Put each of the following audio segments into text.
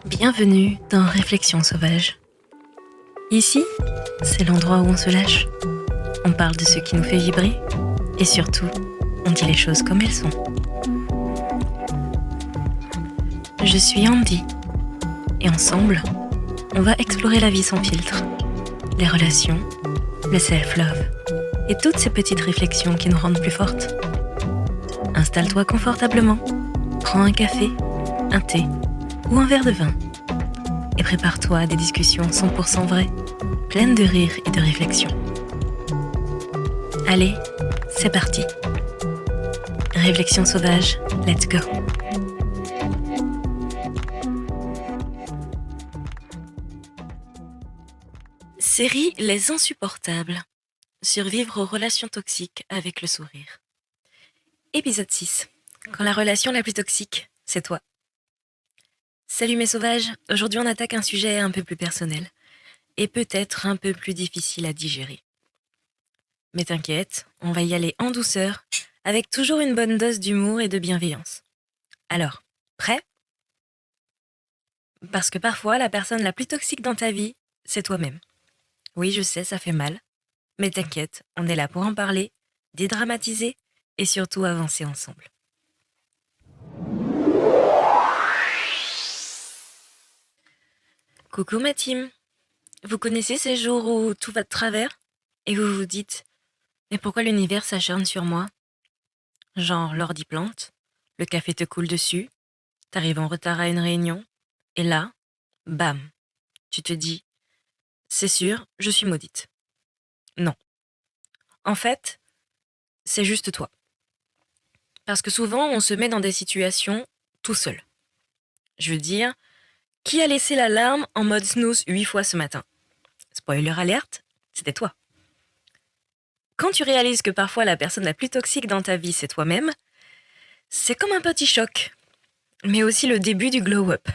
Bienvenue dans Réflexions sauvages. Ici, c'est l'endroit où on se lâche. On parle de ce qui nous fait vibrer et surtout, on dit les choses comme elles sont. Je suis Andy et ensemble, on va explorer la vie sans filtre, les relations, le self-love et toutes ces petites réflexions qui nous rendent plus fortes. Installe-toi confortablement, prends un café, un thé ou un verre de vin et prépare-toi à des discussions 100% vraies, pleines de rire et de réflexion. Allez, c'est parti. Réflexion sauvage, let's go. Série Les Insupportables. Survivre aux relations toxiques avec le sourire. Épisode 6. Quand la relation la plus toxique, c'est toi. Salut mes sauvages, aujourd'hui on attaque un sujet un peu plus personnel et peut-être un peu plus difficile à digérer. Mais t'inquiète, on va y aller en douceur, avec toujours une bonne dose d'humour et de bienveillance. Alors, prêt ? Parce que parfois la personne la plus toxique dans ta vie, c'est toi-même. Oui, je sais, ça fait mal, mais t'inquiète, on est là pour en parler, dédramatiser et surtout avancer ensemble. Coucou ma team. Vous connaissez ces jours où tout va de travers et vous vous dites « Mais pourquoi l'univers s'acharne sur moi ?» Genre l'ordi plante, le café te coule dessus, t'arrives en retard à une réunion, et là, bam, tu te dis « C'est sûr, je suis maudite. » Non. En fait, c'est juste toi. Parce que souvent, on se met dans des situations tout seul. Je veux dire, qui a laissé l'alarme en mode snooze 8 fois ce matin ? Spoiler alerte, c'était toi. Quand tu réalises que parfois la personne la plus toxique dans ta vie, c'est toi-même, c'est comme un petit choc, mais aussi le début du glow-up.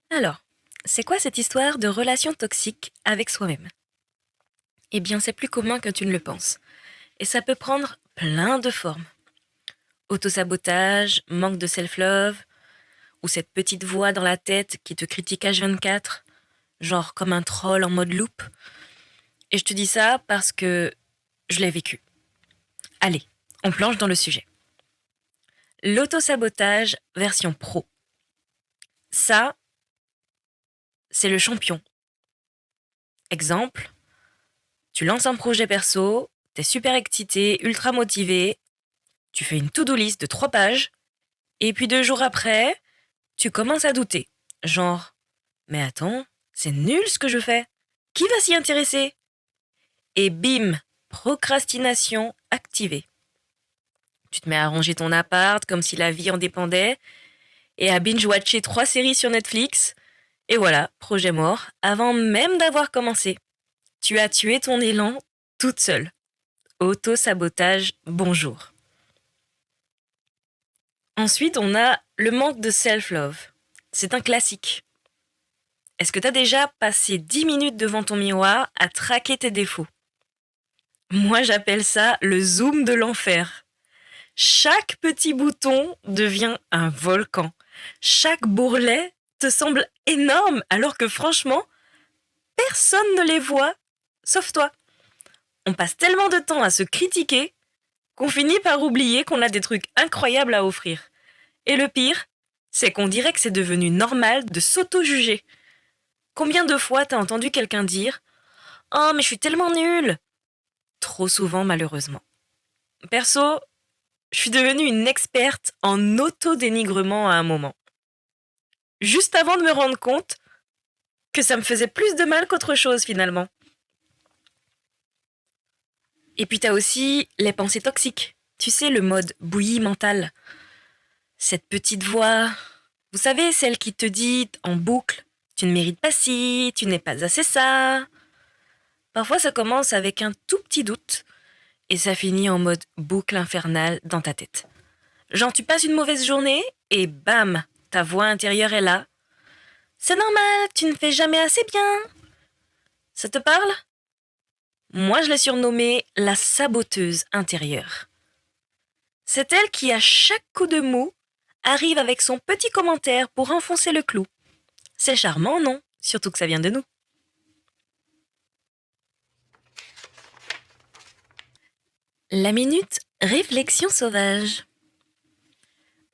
Alors, c'est quoi cette histoire de relation toxique avec soi-même ? Eh bien, c'est plus commun que tu ne le penses. Et ça peut prendre plein de formes. Autosabotage, manque de self-love, ou cette petite voix dans la tête qui te critique H24, genre comme un troll en mode loop. Et je te dis ça parce que je l'ai vécu. Allez, on plonge dans le sujet. L'autosabotage version pro. Ça, c'est le champion. Exemple, tu lances un projet perso, t'es super excité, ultra motivé, tu fais une to-do list de 3 pages, et puis 2 jours après, tu commences à douter. Genre, mais attends, c'est nul ce que je fais. Qui va s'y intéresser ? Et bim, procrastination activée. Tu te mets à ranger ton appart comme si la vie en dépendait, et à binge-watcher 3 séries sur Netflix, et voilà, projet mort, avant même d'avoir commencé. Tu as tué ton élan toute seule. Auto-sabotage, bonjour. Ensuite, on a le manque de self-love. C'est un classique. Est-ce que tu as déjà passé 10 minutes devant ton miroir à traquer tes défauts ? Moi, j'appelle ça le zoom de l'enfer. Chaque petit bouton devient un volcan. Chaque bourrelet te semble énorme alors que franchement, personne ne les voit, sauf toi. On passe tellement de temps à se critiquer qu'on finit par oublier qu'on a des trucs incroyables à offrir. Et le pire, c'est qu'on dirait que c'est devenu normal de s'auto-juger. Combien de fois t'as entendu quelqu'un dire « Oh, mais je suis tellement nulle !» Trop souvent, malheureusement. Perso, je suis devenue une experte en auto-dénigrement à un moment. Juste avant de me rendre compte que ça me faisait plus de mal qu'autre chose finalement. Et puis t'as aussi les pensées toxiques. Tu sais, le mode bouillie mentale. Cette petite voix, vous savez, celle qui te dit en boucle « Tu ne mérites pas ci, tu n'es pas assez ça ». Parfois ça commence avec un tout petit doute et ça finit en mode boucle infernale dans ta tête. Genre tu passes une mauvaise journée et bam, ta voix intérieure est là. C'est normal, tu ne fais jamais assez bien. Ça te parle ? Moi je l'ai surnommée la saboteuse intérieure. C'est elle qui, à chaque coup de mou, arrive avec son petit commentaire pour enfoncer le clou. C'est charmant, non? Surtout que ça vient de nous. La minute réflexion sauvage.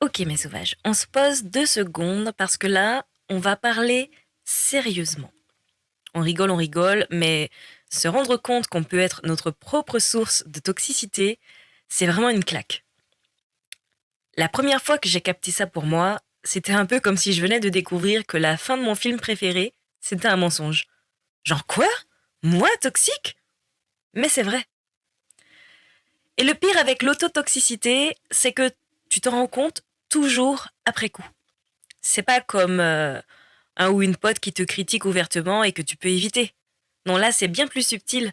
Ok mes sauvages, on se pose 2 secondes parce que là, on va parler sérieusement. On rigole, mais se rendre compte qu'on peut être notre propre source de toxicité, c'est vraiment une claque. La première fois que j'ai capté ça pour moi, c'était un peu comme si je venais de découvrir que la fin de mon film préféré, c'était un mensonge. Genre quoi? Moi, toxique? Mais c'est vrai. Et le pire avec l'autotoxicité, c'est que tu t'en rends compte toujours après coup. C'est pas comme un ou une pote qui te critique ouvertement et que tu peux éviter. Non, là, c'est bien plus subtil.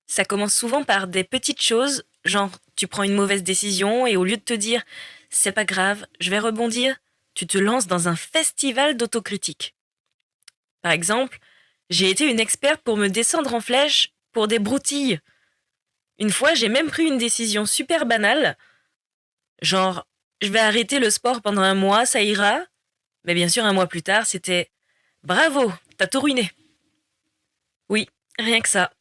Ça commence souvent par des petites choses, genre tu prends une mauvaise décision et au lieu de te dire c'est pas grave, je vais rebondir, tu te lances dans un festival d'autocritique. Par exemple, j'ai été une experte pour me descendre en flèche pour des broutilles. Une fois, j'ai même pris une décision super banale, genre je vais arrêter le sport pendant 1 mois, ça ira. Mais bien sûr, 1 mois plus tard, c'était bravo, t'as tout ruiné. Oui, rien que ça.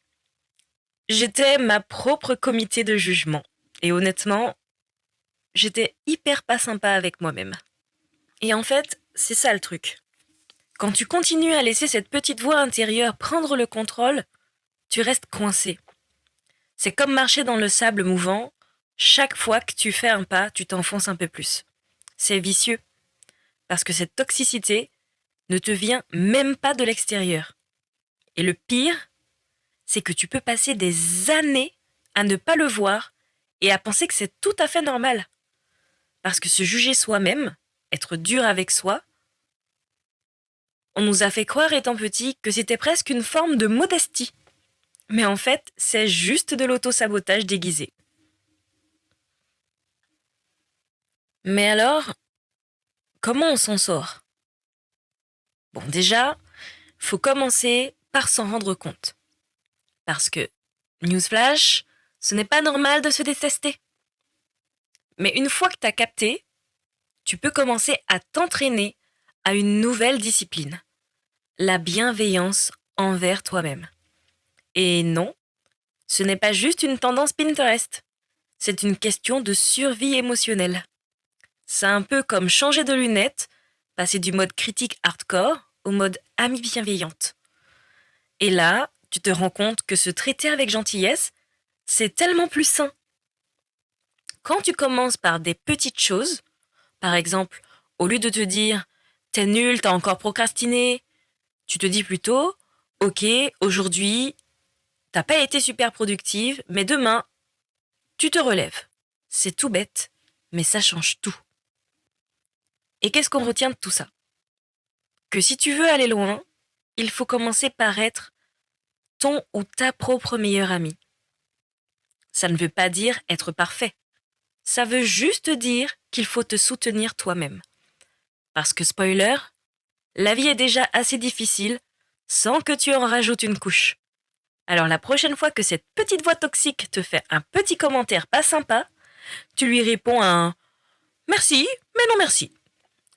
J'étais ma propre comité de jugement. Et honnêtement, j'étais hyper pas sympa avec moi-même. Et en fait, c'est ça le truc. Quand tu continues à laisser cette petite voix intérieure prendre le contrôle, tu restes coincé. C'est comme marcher dans le sable mouvant. Chaque fois que tu fais un pas, tu t'enfonces un peu plus. C'est vicieux. Parce que cette toxicité ne te vient même pas de l'extérieur. Et le pire, c'est que tu peux passer des années à ne pas le voir et à penser que c'est tout à fait normal. Parce que se juger soi-même, être dur avec soi, on nous a fait croire étant petit que c'était presque une forme de modestie. Mais en fait, c'est juste de l'auto-sabotage déguisé. Mais alors, comment on s'en sort? Bon, déjà, faut commencer par s'en rendre compte. Parce que, newsflash, ce n'est pas normal de se détester. Mais une fois que t'as capté, tu peux commencer à t'entraîner à une nouvelle discipline. La bienveillance envers toi-même. Et non, ce n'est pas juste une tendance Pinterest. C'est une question de survie émotionnelle. C'est un peu comme changer de lunettes, passer du mode critique hardcore au mode amie bienveillante. Et là, tu te rends compte que se traiter avec gentillesse, c'est tellement plus sain. Quand tu commences par des petites choses, par exemple, au lieu de te dire t'es nul, t'as encore procrastiné, tu te dis plutôt ok, aujourd'hui, t'as pas été super productive, mais demain, tu te relèves. C'est tout bête, mais ça change tout. Et qu'est-ce qu'on retient de tout ça? Que si tu veux aller loin, il faut commencer par être ton ou ta propre meilleure amie. Ça ne veut pas dire être parfait. Ça veut juste dire qu'il faut te soutenir toi-même. Parce que spoiler, la vie est déjà assez difficile sans que tu en rajoutes une couche. Alors la prochaine fois que cette petite voix toxique te fait un petit commentaire pas sympa, tu lui réponds un merci, mais non merci.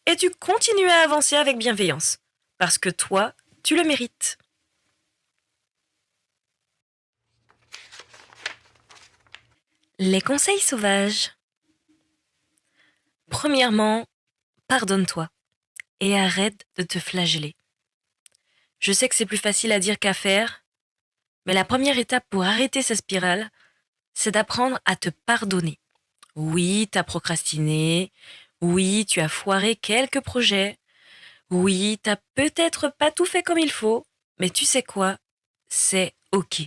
Et tu continues à avancer avec bienveillance. Parce que toi, tu le mérites. Les conseils sauvages. Premièrement, pardonne-toi et arrête de te flageller. Je sais que c'est plus facile à dire qu'à faire, mais la première étape pour arrêter cette spirale, c'est d'apprendre à te pardonner. Oui, t'as procrastiné. Oui, tu as foiré quelques projets. Oui, t'as peut-être pas tout fait comme il faut, mais tu sais quoi? C'est ok.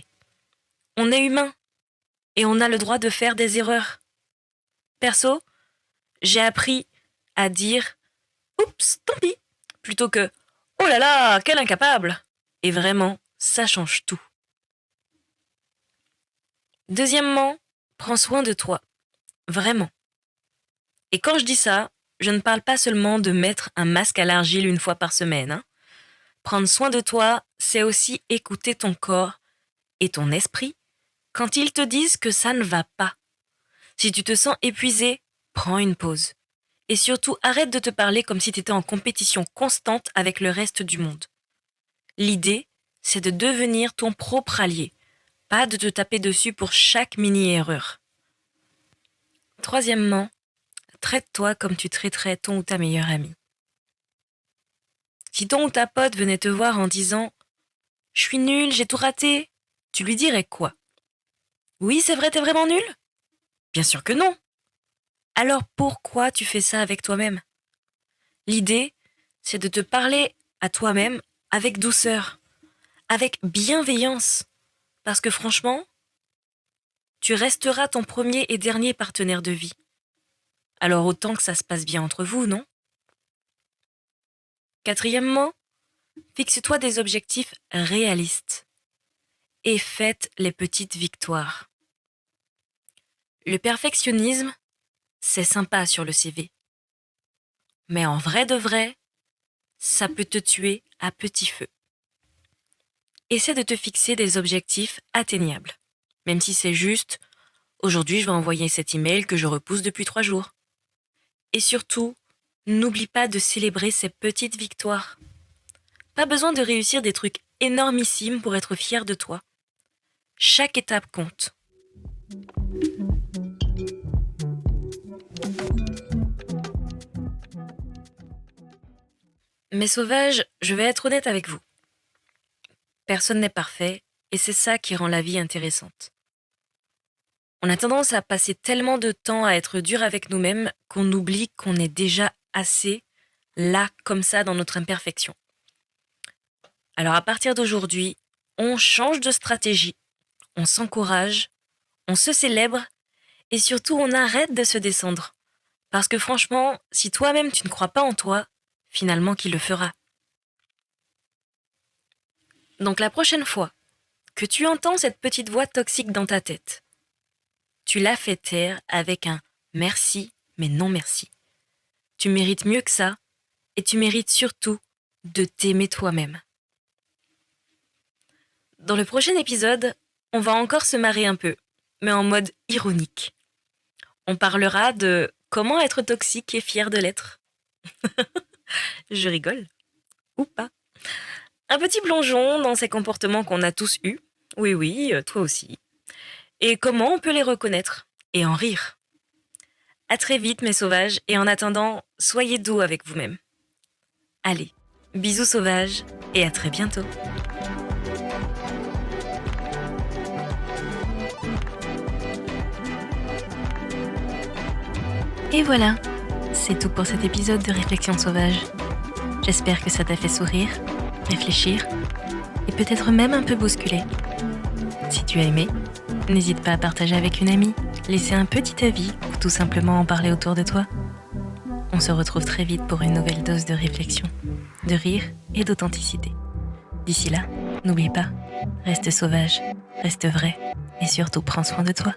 On est humain et on a le droit de faire des erreurs. Perso, j'ai appris à dire oups, tant pis, plutôt que oh là là, quel incapable. Et vraiment, ça change tout. Deuxièmement, prends soin de toi. Vraiment. Et quand je dis ça, je ne parle pas seulement de mettre un masque à l'argile 1 fois par semaine. Hein. Prendre soin de toi, c'est aussi écouter ton corps et ton esprit quand ils te disent que ça ne va pas. Si tu te sens épuisé, prends une pause. Et surtout, arrête de te parler comme si tu étais en compétition constante avec le reste du monde. L'idée, c'est de devenir ton propre allié, pas de te taper dessus pour chaque mini-erreur. Troisièmement, traite-toi comme tu traiterais ton ou ta meilleure amie. Si ton ou ta pote venait te voir en disant « Je suis nul, j'ai tout raté », tu lui dirais quoi? Oui, c'est vrai, t'es vraiment nul? Bien sûr que non. Alors pourquoi tu fais ça avec toi-même? L'idée, c'est de te parler à toi-même avec douceur, avec bienveillance. Parce que franchement, tu resteras ton premier et dernier partenaire de vie. Alors autant que ça se passe bien entre vous, non? Quatrièmement, fixe-toi des objectifs réalistes et fête les petites victoires. Le perfectionnisme, c'est sympa sur le CV. Mais en vrai de vrai, ça peut te tuer à petit feu. Essaie de te fixer des objectifs atteignables. Même si c'est juste, aujourd'hui je vais envoyer cet email que je repousse depuis 3 jours. Et surtout, n'oublie pas de célébrer ces petites victoires. Pas besoin de réussir des trucs énormissimes pour être fier de toi. Chaque étape compte. Mais sauvages, je vais être honnête avec vous. Personne n'est parfait, et c'est ça qui rend la vie intéressante. On a tendance à passer tellement de temps à être dur avec nous-mêmes qu'on oublie qu'on est déjà assez là, comme ça, dans notre imperfection. Alors à partir d'aujourd'hui, on change de stratégie, on s'encourage, on se célèbre, et surtout on arrête de se descendre. Parce que franchement, si toi-même tu ne crois pas en toi, finalement qui le fera? Donc la prochaine fois que tu entends cette petite voix toxique dans ta tête, tu la fais taire avec un merci, mais non merci. Tu mérites mieux que ça, et tu mérites surtout de t'aimer toi-même. Dans le prochain épisode, on va encore se marrer un peu, mais en mode ironique. On parlera de comment être toxique et fier de l'être. Je rigole. Ou pas. Un petit plongeon dans ces comportements qu'on a tous eus. Oui, oui, toi aussi. Et comment on peut les reconnaître et en rire. À très vite, mes sauvages, et en attendant, soyez doux avec vous-même. Allez, bisous sauvages, et à très bientôt. Et voilà, c'est tout pour cet épisode de Réflexion sauvage. J'espère que ça t'a fait sourire, réfléchir, et peut-être même un peu bousculer. Si tu as aimé, n'hésite pas à partager avec une amie, laisser un petit avis ou tout simplement en parler autour de toi. On se retrouve très vite pour une nouvelle dose de réflexion, de rire et d'authenticité. D'ici là, n'oublie pas, reste sauvage, reste vrai et surtout prends soin de toi.